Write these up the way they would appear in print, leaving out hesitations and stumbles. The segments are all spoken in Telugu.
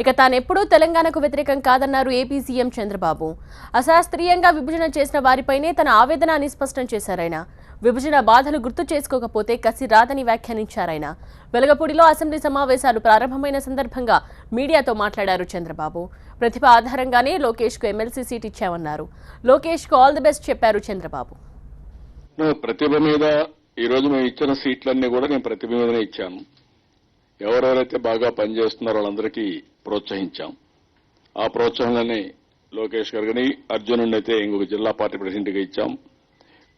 ఇక తానెప్పుడూ తెలంగాణకు వ్యతిరేకం కాదన్నారు ఏపీ సీఎం చంద్రబాబు. అశాస్త్రీయంగా విభజన చేసిన వారిపైనే తన ఆవేదన అని స్పష్టం చేశారాయన. విభజన బాధలు గుర్తు చేసుకోకపోతే కసి రాదని వ్యాఖ్యానించారాయన. వెలగపూడిలో అసెంబ్లీ సమావేశాలు ప్రారంభమైన సందర్భంగా మీడియాతో మాట్లాడారు చంద్రబాబు. ప్రతిభ ఆధారంగానే లోకేష్కు ఎమ్మెల్సీ సీట్ ఇచ్చామన్నారు. లోకేష్కు ఆల్ ది బెస్ట్ చెప్పారు చంద్రబాబు. ప్రతిభ మీద ఈరోజు మేము ఇచ్చిన సీట్లన్నీ కూడా నేను ప్రతిభ మీదనే ఇచ్చాను. ఎవరెవరైతే బాగా పనిచేస్తున్నారో వాళ్ళందరికీ ప్రోత్సహించాం. ఆ ప్రోత్సాహంలోనే లోకేష్ గారిని, అర్జునుడిని అయితే ఇంకొక జిల్లా పార్టీ ప్రెసిడెంట్గా ఇచ్చాం.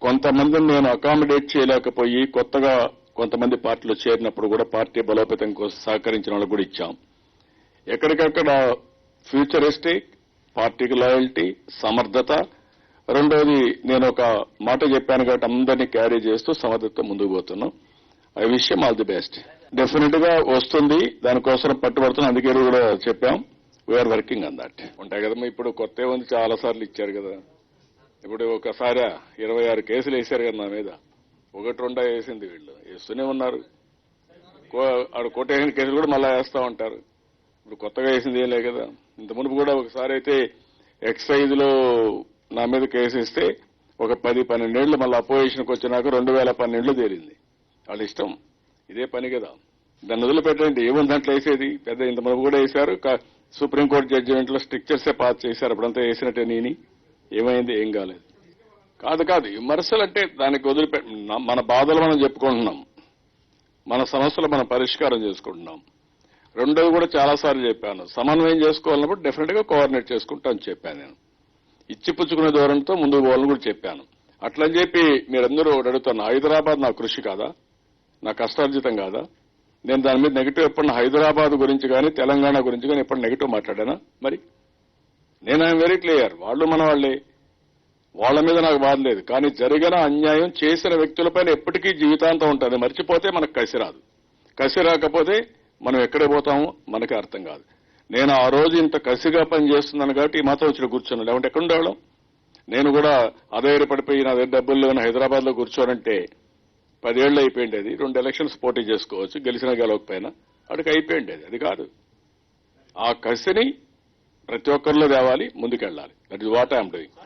కొంతమందిని నేను అకామిడేట్ చేయలేకపోయి కొత్తగా కొంతమంది పార్టీలో చేరినప్పుడు కూడా పార్టీ బలోపేతం కోసం సహకరించిన వాళ్ళకు కూడా ఇచ్చాం. ఎక్కడికక్కడ ఫ్యూచరిస్టిక్, పార్టీకి లాయల్టీ, సమర్థత. రెండోది నేను ఒక మాట చెప్పాను కాబట్టి అందరినీ క్యారీ చేస్తూ సమర్థతతో ముందుకు పోతున్నాం. I wish you all the best. Definite గా వస్తుంది, దానికోసం పట్టుబడుతున్నాం. అందుకే కూడా చెప్పాం, వీఆర్ వర్కింగ్ ఆన్ దట్. ఉంటాయి కదమ్మా, ఇప్పుడు కొత్త ఉంది, చాలా సార్లు ఇచ్చారు కదా. ఇప్పుడు ఒకసారి 26 కేసులు వేశారు కదా నా మీద. 1-2 వేసింది, వీళ్ళు వేస్తూనే ఉన్నారు. కొట్టేసిన కేసులు కూడా మళ్ళా వేస్తా ఉంటారు. ఇప్పుడు కొత్తగా వేసింది ఏం లేదు కదా. ఇంత మునుపు కూడా ఒకసారి అయితే ఎక్సైజ్ లో నా మీద కేసు ఇస్తే ఒక 10-12 ఏళ్లు మళ్ళీ అపోజిషన్కి వచ్చినాక 2012 తేలింది. వాళ్ళ ఇష్టం, ఇదే పని కదా. దాన్ని వదిలిపెట్టండి, ఏముంది దాంట్లో వేసేది. పెద్ద ఇంత మనకు కూడా వేశారు. సుప్రీంకోర్టు జడ్జిమెంట్ లో స్ట్రిక్చర్సే పాస్ చేశారు. అప్పుడంతా వేసినట్టే నేని ఏమైంది, ఏం కాలేదు. కాదు విమర్శలు అంటే దానికి మన బాధలు మనం చెప్పుకుంటున్నాం, మన సమస్యలు మనం పరిష్కారం చేసుకుంటున్నాం. రెండోది కూడా చాలాసార్లు చెప్పాను, సమన్వయం చేసుకోవాలన్నప్పుడు డెఫినెట్ గా కోఆర్డినేట్ చేసుకుంటామని చెప్పాను. నేను ఇచ్చిపుచ్చుకునే ధోరణితో ముందుకు పోవాలని కూడా చెప్పాను. అట్లని చెప్పి మీరందరూ అడుగుతున్నా, హైదరాబాద్ నా కృషి కాదా, నా కష్టార్జితం కాదా? నేను దాని మీద నెగిటివ్ ఎప్పుడు హైదరాబాద్ గురించి కానీ తెలంగాణ గురించి కానీ ఎప్పుడు నెగిటివ్ మాట్లాడానా? మరి నేను ఐఎమ్ వెరీ క్లియర్, వాళ్ళు మన వాళ్లే, వాళ్ల మీద నాకు బాధ లేదు. కానీ జరిగిన అన్యాయం చేసిన వ్యక్తులపైన ఎప్పటికీ జీవితాంతం ఉంటుంది. మర్చిపోతే మనకు కసి రాదు. కసి రాకపోతే మనం ఎక్కడికి పోతామో మనకే అర్థం కాదు. నేను ఆ రోజు ఇంత కసిగా పనిచేస్తున్నాను కాబట్టి ఈ మాత్రం వచ్చి కూర్చున్నాను, లేకుంటే ఎక్కడ ఉండేవాళ్ళం. నేను కూడా అధైర్యపడిపోయి నా దగ్గర డబ్బులు లేని హైదరాబాద్ లో కూర్చోనంటే 10 ఏళ్లు అయిపోయింది. అది 2 ఎలక్షన్స్ పోటీ చేసుకోవచ్చు, గెలిచినా గెలవకపోయినా అక్కడికి అయిపోయింది. అది కాదు, ఆ కసిని ప్రతి ఒక్కరిలో తేవాలి, ముందుకెళ్లాలి. That is what I'm doing.